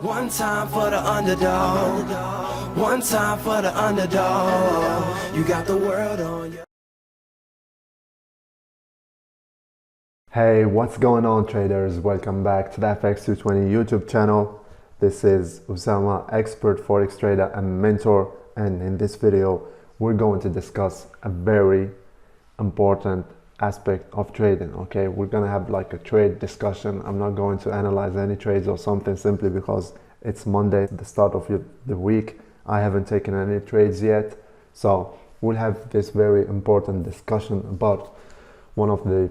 One time for the underdog. One time for the underdog. You got the world on you. Hey, what's going on, traders? Welcome back to the FX220 YouTube channel. This is Oussama, expert Forex trader and mentor, and in this video we're going to discuss a very important aspect of trading. Okay, we're gonna have like a trade discussion. I'm not going to analyze any trades or something simply because it's Monday, the start of the week. I haven't taken any trades yet, so we'll have this very important discussion about one of the,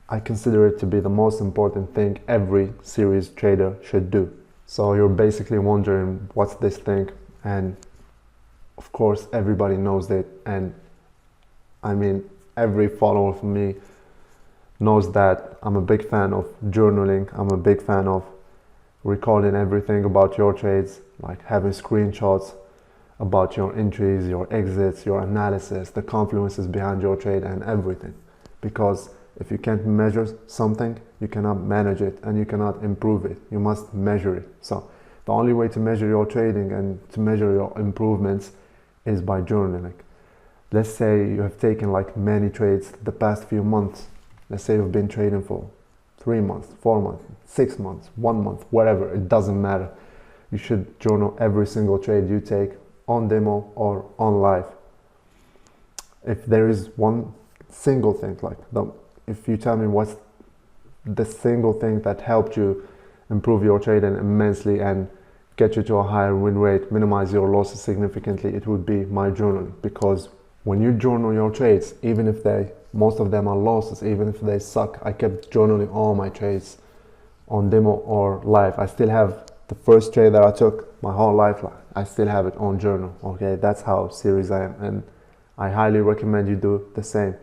I consider it to be the most important thing every serious trader should do. So you're basically wondering what's this thing, and of course everybody knows it, and I mean every follower of me knows that I'm a big fan of journaling. I'm a big fan of recording everything about your trades, like having screenshots about your entries, your exits, your analysis, the confluences behind your trade and everything. Because if you can't measure something, you cannot manage it and you cannot improve it. You must measure it. So the only way to measure your trading and to measure your improvements is by journaling. Let's say you have taken like many trades the past few months. Let's say you've been trading for 3 months, 4 months, 6 months, 1 month, whatever, it doesn't matter. You should journal every single trade you take on demo or on live. If there is one single thing, if you tell me what's the single thing that helped you improve your trading immensely and get you to a higher win rate, minimize your losses significantly, it would be my journaling. Because when you journal your trades, even if most of them are losses, even if they suck, I kept journaling all my trades on demo or live. I still have the first trade that I took my whole life, I still have it on journal. Okay, that's how serious I am, and I highly recommend you do the same.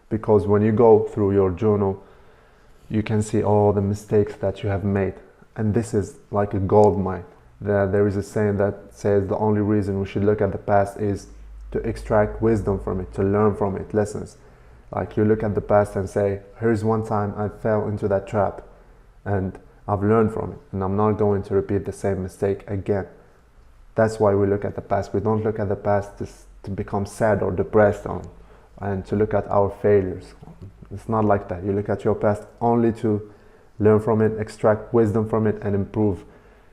Because when you go through your journal, you can see all the mistakes that you have made, and this is like a gold mine. There is a saying that says the only reason we should look at the past is to extract wisdom from it, to learn from it, lessons. Like you look at the past and say, here's one time I fell into that trap and I've learned from it and I'm not going to repeat the same mistake again. That's why we look at the past. We don't look at the past to become sad or depressed and to look at our failures. It's not like that. You look at your past only to learn from it, extract wisdom from it and improve.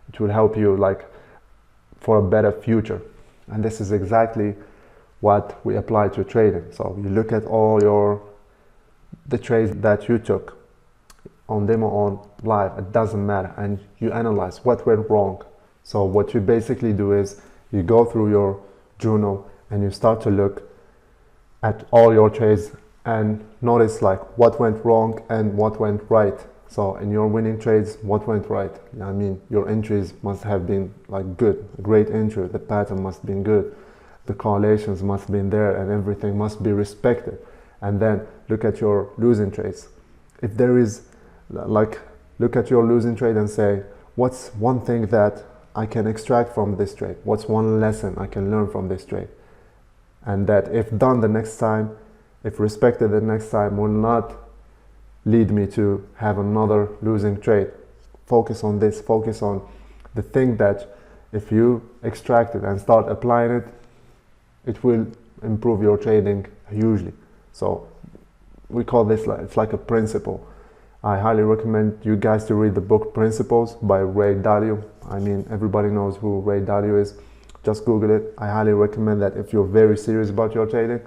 It will help you for a better future. And this is exactly what we apply to trading. So you look at all the trades that you took on demo, on live, it doesn't matter, and you analyze what went wrong. So what you basically do is you go through your journal and you start to look at all your trades and notice what went wrong and what went right. So in your winning trades, what went right? I mean, your entries must have been good, a great entry, the pattern must have been good, the correlations must have been there, and everything must be respected. And then look at your losing trades. If there is look at your losing trade and say, what's one thing that I can extract from this trade? What's one lesson I can learn from this trade? And that if done the next time, if respected the next time, will not lead me to have another losing trade. Focus on this, focus on the thing that if you extract it and start applying it, it will improve your trading hugely. So we call this it's like a principle. I highly recommend you guys to read the book Principles by Ray Dalio. I mean, everybody knows who Ray Dalio is. Just Google it. I highly recommend that if you're very serious about your trading,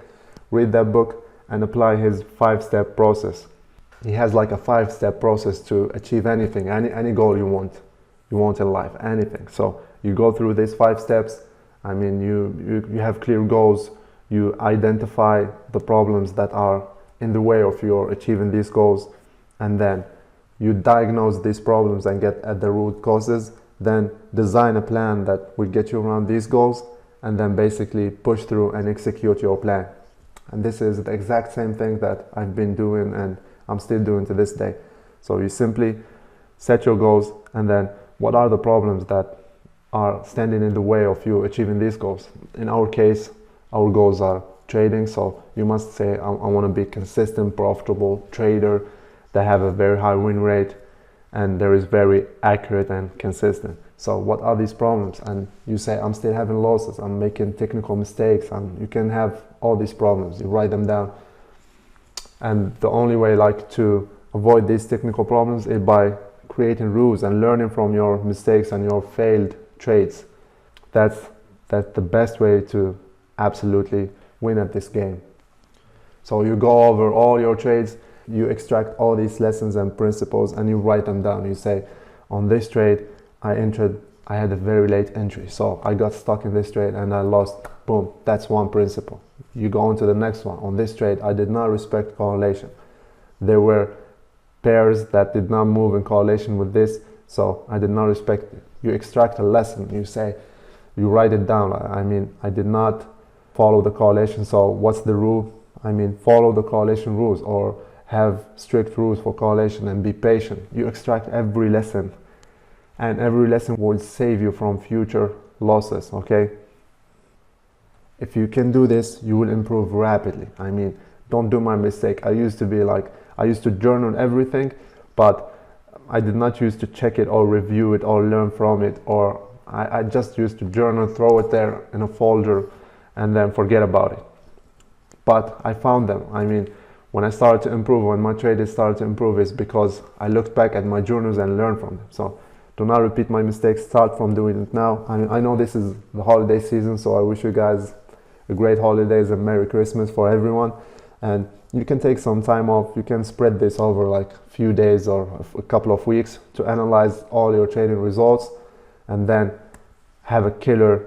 read that book and apply his 5-step process. He has like a 5-step process to achieve anything, any goal you want in life, anything. So you go through these 5 steps. I mean, you have clear goals. You identify the problems that are in the way of your achieving these goals, and then you diagnose these problems and get at the root causes. Then design a plan that will get you around these goals, and then basically push through and execute your plan. And this is the exact same thing that I've been doing and I'm still doing to this day. So you simply set your goals, and then what are the problems that are standing in the way of you achieving these goals? In our case, our goals are trading. So you must say, I want to be consistent, profitable trader that have a very high win rate, and there is very accurate and consistent. So what are these problems? And you say, I'm still having losses, I'm making technical mistakes, and you can have all these problems. You write them down, and the only way like to avoid these technical problems is by creating rules and learning from your mistakes and your failed trades. That's the best way to absolutely win at this game. So you go over all your trades, you extract all these lessons and principles, and you write them down. You say, on this trade I had a very late entry, so I got stuck in this trade and I lost. Boom, that's one principle. You go on to the next one. On this trade I did not respect correlation. There were pairs that did not move in correlation with this, so I did not respect it. You extract a lesson. You say, you write it down. I mean, I did not follow the correlation, so what's the rule? I mean, follow the correlation rules, or have strict rules for correlation, and be patient. You extract every lesson, and every lesson will save you from future losses, okay? If you can do this, you will improve rapidly. I mean, don't do my mistake. I used to journal everything, but I did not used to check it or review it or learn from it, or I just used to journal, throw it there in a folder, and then forget about it. But I found them. I mean, when I started to improve, when my traders started to improve, is because I looked back at my journals and learned from them. So do not repeat my mistakes. Start from doing it now. I mean, I know this is the holiday season, so I wish you guys a great holidays and Merry Christmas for everyone. And you can take some time off. You can spread this over like a few days or a couple of weeks to analyze all your trading results, and then have a killer,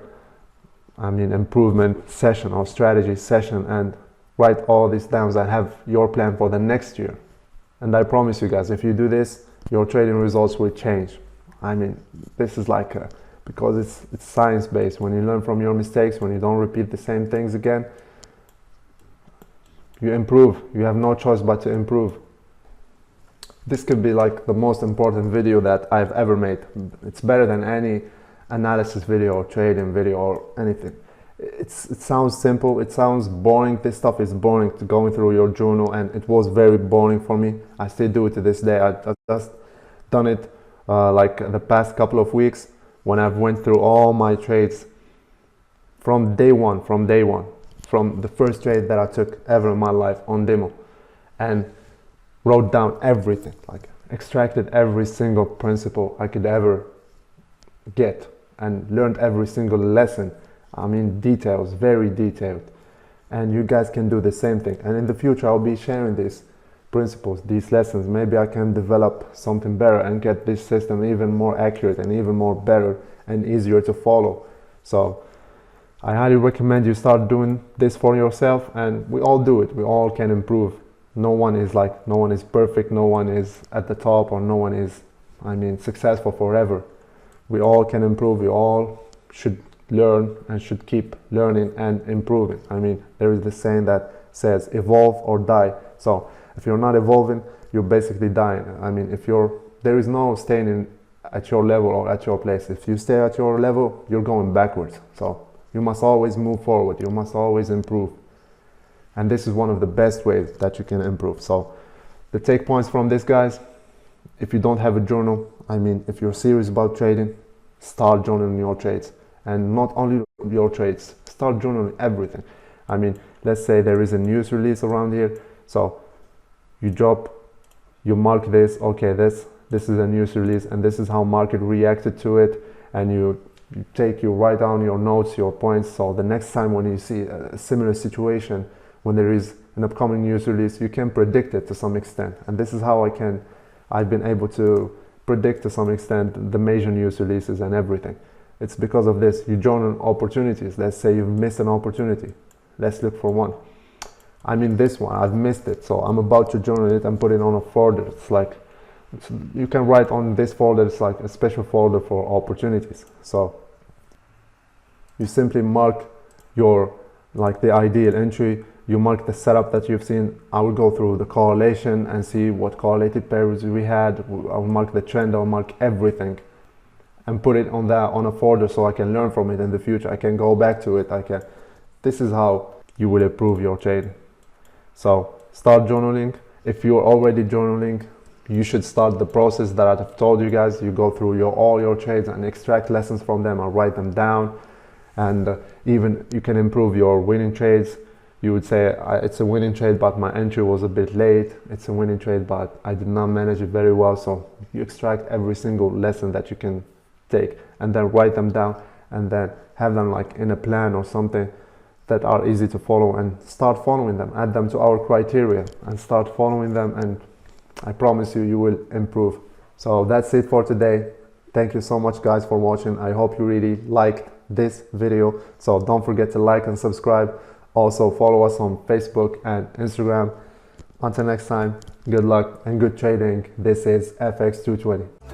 improvement session or strategy session, and write all these down and have your plan for the next year. And I promise you guys, if you do this, your trading results will change. I mean, this is like because it's science-based. When you learn from your mistakes, when you don't repeat the same things again, you improve. You have no choice but to improve. This could be like the most important video that I've ever made. It's better than any analysis video or trading video or anything. It sounds simple, it sounds boring. This stuff is boring, to going through your journal, and it was very boring for me. I still do it to this day. I've just done it like the past couple of weeks, when I've went through all my trades from day one, from the first trade that I took ever in my life on demo, and wrote down everything, like extracted every single principle I could ever get, and learned every single lesson. I mean, details, very detailed. And you guys can do the same thing. And in the future, I'll be sharing these principles, these lessons. Maybe I can develop something better and get this system even more accurate and even more better and easier to follow. So I highly recommend you start doing this for yourself, and we all do it. We all can improve. No one is perfect. No one is at the top, or no one is, successful forever. We all can improve. We all should learn and should keep learning and improving. I mean, there is the saying that says evolve or die. So if you're not evolving, you're basically dying. I mean, there is no staying at your level or at your place. If you stay at your level, you're going backwards. So you must always move forward. You must always improve. And this is one of the best ways that you can improve. So the take points from this, guys: if you don't have a journal, if you're serious about trading, start journaling your trades. And not only your trades, start journaling everything. Let's say there is a news release around here. So you mark this, okay, this is a news release, and this is how market reacted to it. And you write down your notes, your points. So the next time when you see a similar situation, when there is an upcoming news release, you can predict it to some extent. And this is how I've been able to predict to some extent the major news releases and everything. It's because of this. You journal opportunities. Let's say you've missed an opportunity. Let's look for one. This one, I've missed it, so I'm about to journal it and put it on a folder. You can write on this folder. It's like a special folder for opportunities. So you simply mark the ideal entry. You mark the setup that you've seen. I will go through the correlation and see what correlated pairs we had. I'll mark the trend. I'll mark everything and put it on a folder, so I can learn from it in the future. I can go back to it. This is how you will improve your trading. So start journaling. If you're already journaling, you should start the process that I've told you guys. You go through all your trades and extract lessons from them and write them down. And even you can improve your winning trades. You would say, it's a winning trade, but my entry was a bit late. It's a winning trade, but I did not manage it very well. So you extract every single lesson that you can take and then write them down and then have them like in a plan or something that are easy to follow, and start following them. Add them to our criteria and start following them, and I promise you, you will improve. So that's it for today. Thank you so much guys for watching. I hope you really liked this video. So don't forget to like and subscribe. Also follow us on Facebook and Instagram. Until next time, good luck and good trading. This is FX220.